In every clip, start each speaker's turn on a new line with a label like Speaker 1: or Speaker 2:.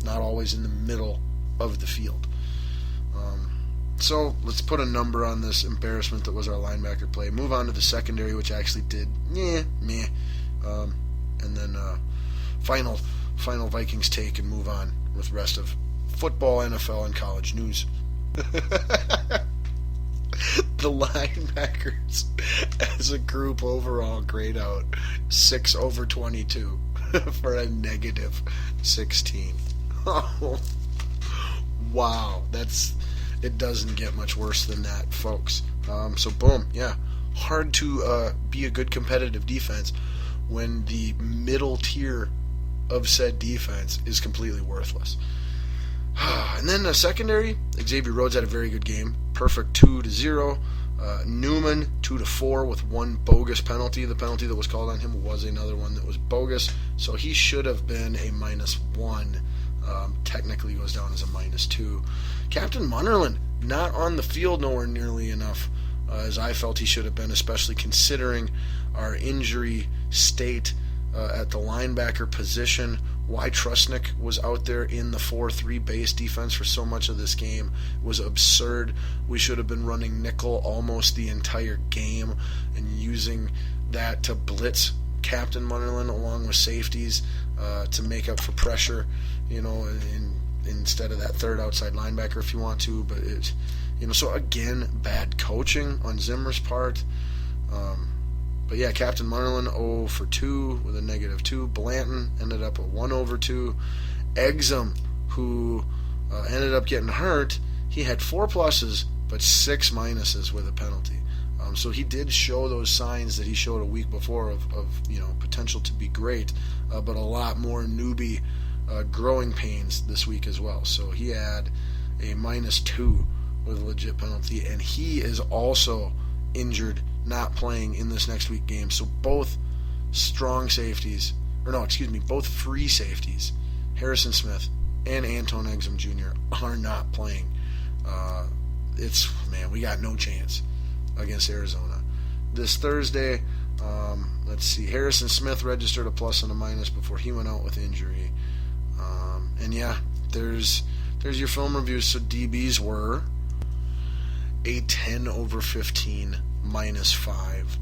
Speaker 1: not always in the middle of the field. So let's put a number on this embarrassment that was our linebacker play. Move on to the secondary, which actually did meh. And then final Vikings take and move on with the rest of football, NFL, and college news. The linebackers as a group overall grade out 6/22 for a negative 16. Oh, wow, it doesn't get much worse than that, folks. So boom, yeah, hard to be a good competitive defense when the middle tier of said defense is completely worthless. And then the secondary, Xavier Rhodes had a very good game. Perfect 2-0. Newman 2-4 with one bogus penalty. The penalty that was called on him was another one that was bogus, so he should have been a -1. Technically goes down as a -2. Captain Munnerlyn not on the field nowhere nearly enough as I felt he should have been, especially considering our injury state at the linebacker position. Why Trusnick was out there in the 4-3 base defense for so much of this game was absurd. We should have been running nickel almost the entire game and using that to blitz Captain Munnerlyn along with safeties to make up for pressure, instead of that third outside linebacker if you want to. But so again, bad coaching on Zimmer's part. But yeah, Captain Munnerlyn 0-2 with a -2. Blanton ended up at 1/2. Exum, who ended up getting hurt, he had 4 pluses but 6 minuses with a penalty. So he did show those signs that he showed a week before of potential to be great, but a lot more newbie growing pains this week as well. So he had a -2 with a legit penalty, and he is also injured, not playing in this next week game. So both both free safeties, Harrison Smith and Anton Exum Jr. are not playing. We got no chance against Arizona. This Thursday, let's see, Harrison Smith registered a plus and a minus before he went out with injury. And yeah, there's your film reviews. So DBs were a 10/15 -5.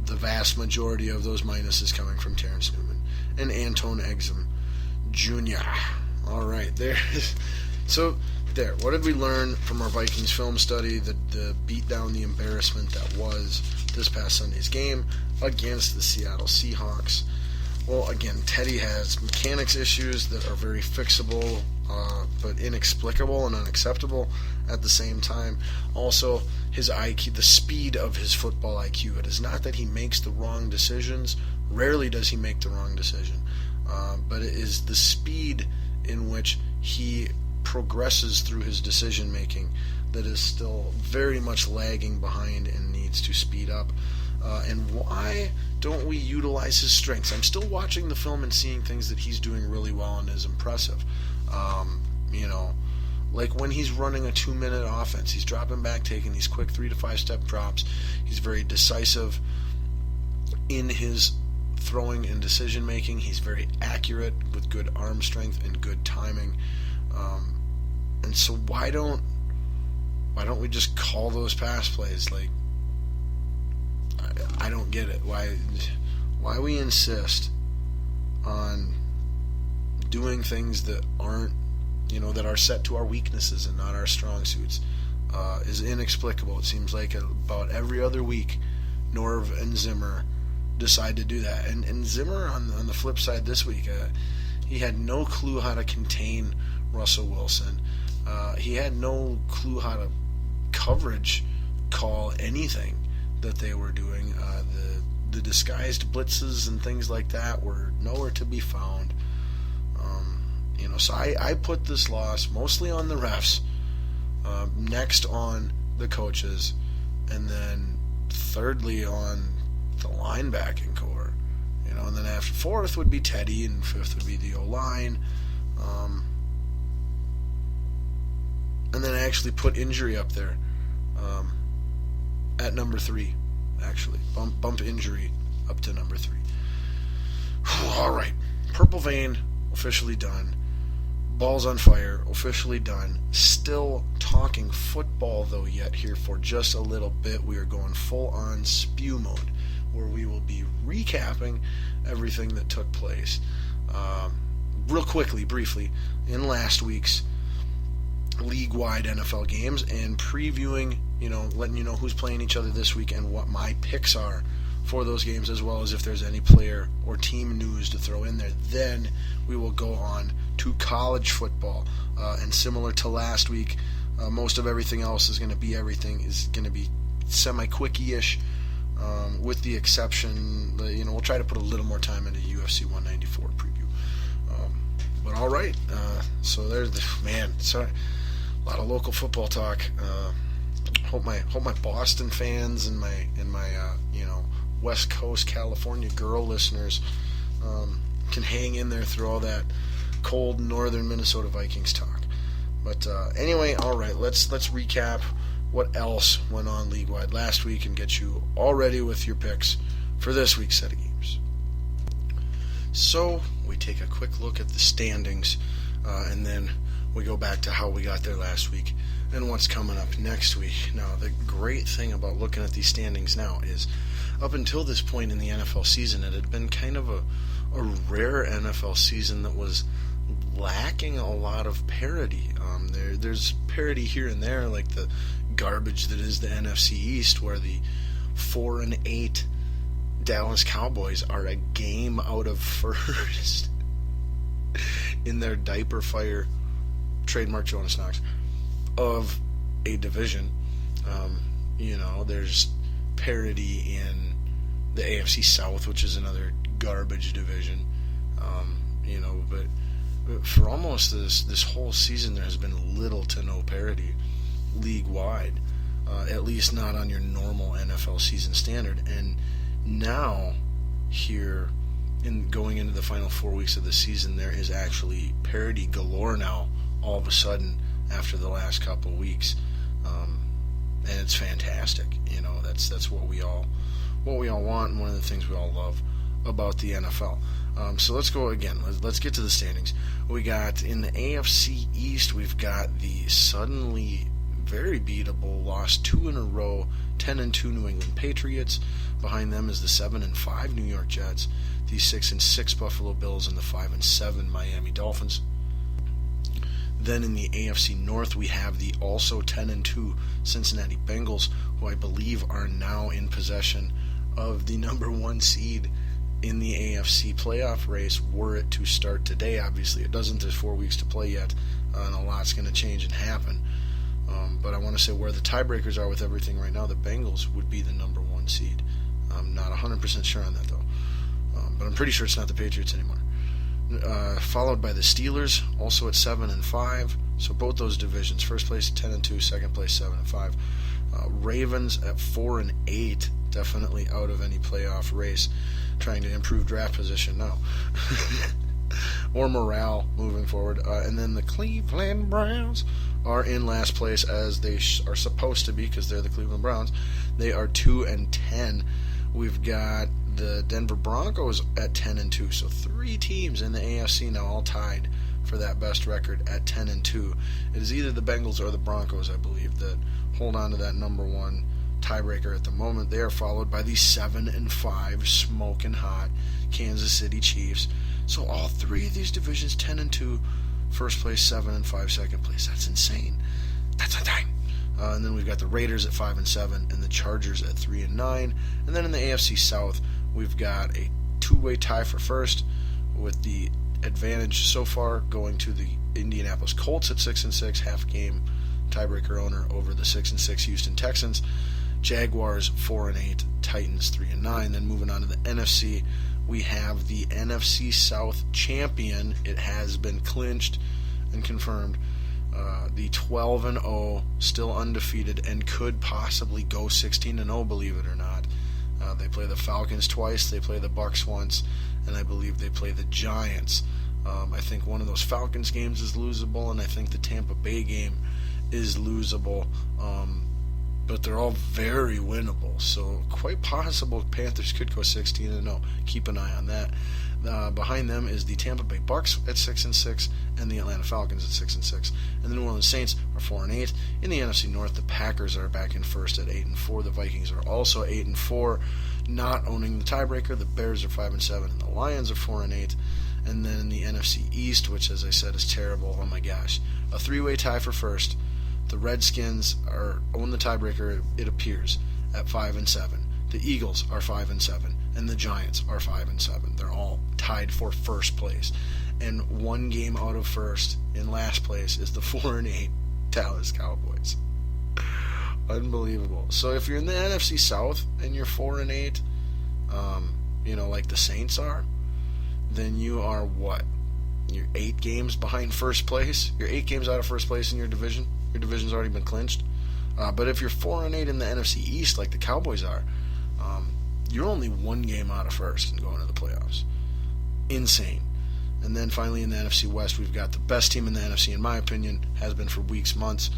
Speaker 1: The vast majority of those minuses coming from Terrence Newman and Anton Exum Jr. All right, there. So there. What did we learn from our Vikings film study? The beatdown, the embarrassment that was this past Sunday's game against the Seattle Seahawks. Well, again, Teddy has mechanics issues that are very fixable, but inexplicable and unacceptable at the same time. Also, his IQ, the speed of his football IQ. It is not that he makes the wrong decisions. Rarely does he make the wrong decision. But it is the speed in which he progresses through his decision making that is still very much lagging behind and needs to speed up. And why don't we utilize his strengths? I'm still watching the film and seeing things that he's doing really well and is impressive. Like when he's running a 2-minute offense, he's dropping back, taking these quick 3 to 5 step drops. He's very decisive in his throwing and decision making. He's very accurate with good arm strength and good timing. And so why don't we just call those pass plays? Like, I don't get it. Why we insist on doing things that aren't, that are set to our weaknesses and not our strong suits is inexplicable. It seems like about every other week, Norv and Zimmer decide to do that. And Zimmer, on the flip side this week, he had no clue how to contain Russell Wilson. He had no clue how to coverage call anything that they were doing. The disguised blitzes and things like that were nowhere to be found. So I put this loss mostly on the refs, next on the coaches, and then thirdly on the linebacking core. And then after fourth would be Teddy, and fifth would be the O-line. And then I actually put injury up there at number 3. Actually, bump injury up to number 3. All right, Purple Vein officially done. Balls on fire, officially done. Still talking football though yet here for just a little bit. We are going full on spew mode, where we will be recapping everything that took place. Real quickly, briefly, in last week's league-wide NFL games, and previewing, letting you know who's playing each other this week and what my picks are for those games, as well as if there's any player or team news to throw in there. Then we will go on to college football, and similar to last week, most of everything else is going to be semi-quickie-ish, with the exception, we'll try to put a little more time into UFC 194 preview. But all right, so there's sorry, a lot of local football talk. Hope my Boston fans and my West Coast California girl listeners can hang in there through all that cold northern Minnesota Vikings talk. But anyway, all right, let's recap what else went on league-wide last week and get you all ready with your picks for this week's set of games. So we take a quick look at the standings, and then we go back to how we got there last week and what's coming up next week. Now, the great thing about looking at these standings now is up until this point in the NFL season, it had been kind of a rare NFL season that was lacking a lot of parity. There's parity here and there, like the garbage that is the NFC East, where the 4-8 Dallas Cowboys are a game out of first in their diaper fire, trademark Jonas Knox, of a division. There's parity in the AFC South, which is another garbage division. But for almost this whole season, there has been little to no parity league-wide, at least not on your normal NFL season standard. And now, here, going into the final 4 weeks of the season, there is actually parity galore now, all of a sudden, after the last couple of weeks. And it's fantastic. That's what we all want, and one of the things we all love about the NFL. So let's go again. Let's get to the standings. We got in the AFC East, we've got the suddenly very beatable, lost 2 in a row, 10-2 New England Patriots. Behind them is the 7-5 New York Jets, the 6-6 Buffalo Bills, and the 5-7 Miami Dolphins. Then in the AFC North, we have the also 10-2 Cincinnati Bengals, who I believe are now in possession of the number 1 seed in the AFC playoff race, were it to start today. Obviously, it doesn't. There's 4 weeks to play yet, and a lot's going to change and happen. But I want to say where the tiebreakers are with everything right now, the Bengals would be the number 1 seed. I'm not 100% sure on that, though. But I'm pretty sure it's not the Patriots anymore. Followed by the Steelers, also at 7-5. So both those divisions, first place 10-2, second place 7-5. Ravens at 4-8, definitely out of any playoff race, trying to improve draft position now. Or morale moving forward. And then the Cleveland Browns are in last place, as they are supposed to be, because they're the Cleveland Browns. They are 2-10. We've got the Denver Broncos at 10-2. So 3 teams in the AFC now all tied for that best record at 10-2. It is either the Bengals or the Broncos, I believe, that hold on to that number 1 tiebreaker at the moment. They are followed by the 7-5 smoking hot Kansas City Chiefs. So all 3 of these divisions 10-2, first place 7-5, second place. That's insane. That's a thing. And then we've got the Raiders at 5-7 and the Chargers at 3-9. And then in the AFC South, we've got a 2-way tie for first, with the advantage so far going to the Indianapolis Colts at 6-6, half game tiebreaker owner over the 6-6 Houston Texans. Jaguars 4-8, Titans 3-9. Then moving on to the NFC, we have the NFC South champion. It has been clinched and confirmed. The 12-0, still undefeated, and could possibly go 16-0, believe it or not. They play the Falcons twice, they play the Bucs once, and I believe they play the Giants. I think one of those Falcons games is losable, and I think the Tampa Bay game is losable. But they're all very winnable, so quite possible Panthers could go 16-0. Keep an eye on that. Behind them is the Tampa Bay Bucks at 6-6, and the Atlanta Falcons at 6-6. And the New Orleans Saints are 4-8. In the NFC North, the Packers are back in first at 8-4. The Vikings are also 8-4, not owning the tiebreaker. The Bears are 5-7, and the Lions are 4-8. And then in the NFC East, which, as I said, is terrible. Oh my gosh, a three-way tie for first. The Redskins own the tiebreaker. It appears at 5-7. The Eagles are 5-7. And the Giants are 5-7. They're all tied for first place. And one game out of first in last place is the 4-8 Dallas Cowboys. Unbelievable. So if you're in the NFC South and you're 4-8, like the Saints are, then you are what? You're 8 games behind first place. You're 8 games out of first place in your division. Your division's already been clinched. But if you're 4-8 in the NFC East, like the Cowboys are, you're only 1 game out of first and going to the playoffs. Insane. And then finally in the NFC West, we've got the best team in the NFC, in my opinion, has been for weeks, months,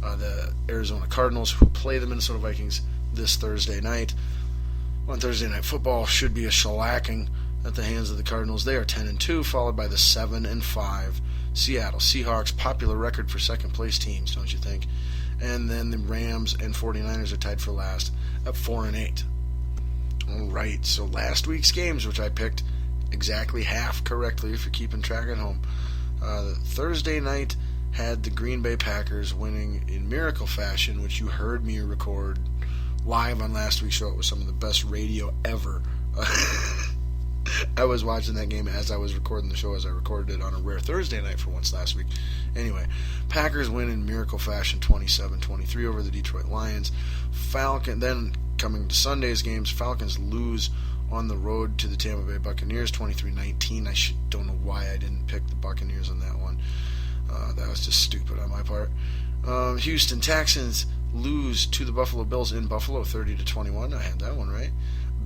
Speaker 1: the Arizona Cardinals, who play the Minnesota Vikings this Thursday night. On Thursday Night Football, should be a shellacking at the hands of the Cardinals. They are 10-2, followed by the 7-5 Seattle Seahawks, popular record for second-place teams, don't you think? And then the Rams and 49ers are tied for last at 4-8. All right, so last week's games, which I picked exactly half correctly if you're keeping track at home. Thursday night had the Green Bay Packers winning in miracle fashion, which you heard me record live on last week's show. It was some of the best radio ever. I was watching that game as I was recording the show, as I recorded it on a rare Thursday night for once last week. Anyway, Packers win in miracle fashion 27-23 over the Detroit Lions. Then coming to Sunday's games, Falcons lose on the road to the Tampa Bay Buccaneers 23-19. I don't know why I didn't pick the Buccaneers on that one. That was just stupid on my part. Houston Texans lose to the Buffalo Bills in Buffalo 30-21. I had that one right.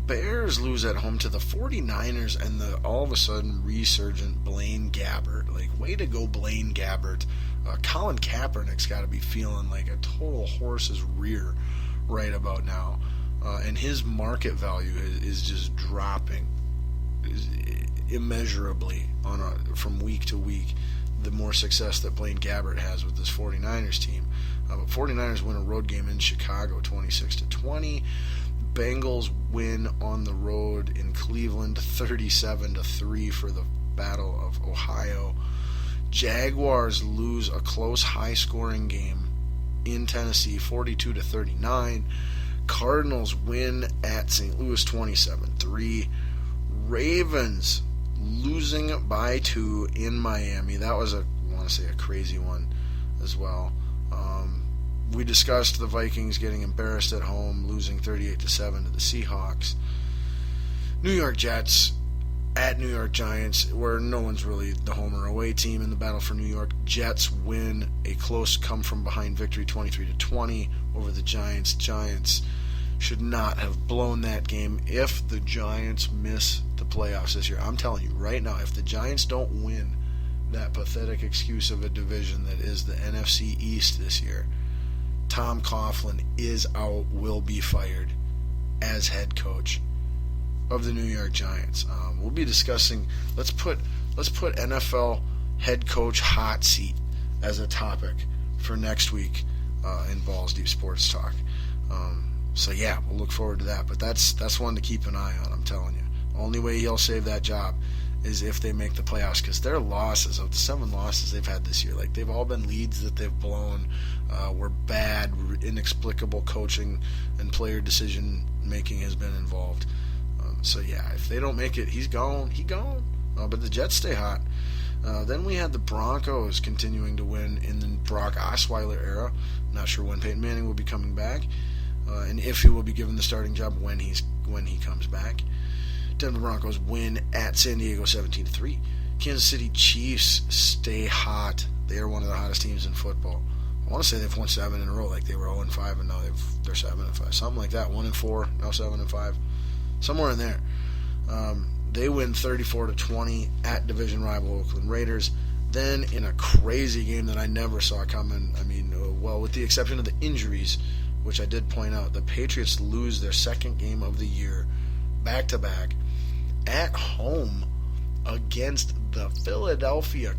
Speaker 1: Bears lose at home to the 49ers and the all of a sudden resurgent Blaine Gabbert. Like, way to go, Blaine Gabbert. Colin Kaepernick's got to be feeling like a total horse's rear right about now. And his market value is just dropping immeasurably from week to week, the more success that Blaine Gabbert has with this 49ers team. But 49ers win a road game in Chicago 26-20. Bengals win on the road in Cleveland 37-3 for the Battle of Ohio. Jaguars lose a close, high-scoring game in Tennessee 42-39. Cardinals win at St. Louis 27-3. Ravens losing by 2 in Miami. That was I want to say a crazy one as well. We discussed the Vikings getting embarrassed at home, losing 38-7 to the Seahawks. New York Jets at New York Giants, where no one's really the home or away team in the battle for New York. Jets win a close come-from-behind victory 23-20 over the Giants. Giants should not have blown that game. If the Giants miss the playoffs this year, I'm telling you right now, if the Giants don't win that pathetic excuse of a division that is the NFC East this year, Tom Coughlin is out, will be fired as head coach of the New York Giants. We'll be discussing, let's put NFL head coach hot seat as a topic for next week in Balls Deep Sports Talk. So yeah, we'll look forward to that. But that's one to keep an eye on, I'm telling you. Only way he'll save that job is if they make the playoffs, because their losses, of the 7 losses they've had this year, like, they've all been leads that they've blown, were bad, inexplicable coaching and player decision making has been involved. So yeah, if they don't make it, he's gone. But the Jets stay hot. Then we had the Broncos continuing to win in the Brock Osweiler era. Not sure when Peyton Manning will be coming back, and if he will be given the starting job when he comes back. Denver Broncos win at San Diego 17-3. Kansas City Chiefs stay hot. They are one of the hottest teams in football. I want to say they've won 7 in a row, like they were 0-5 and now they're 7-5, something like that. 1-4, now 7-5, somewhere in there. They win 34-20 at division rival Oakland Raiders. Then in a crazy game that I never saw coming, with the exception of the injuries, which I did point out, the Patriots lose their second game of the year back-to-back at home against the Philadelphia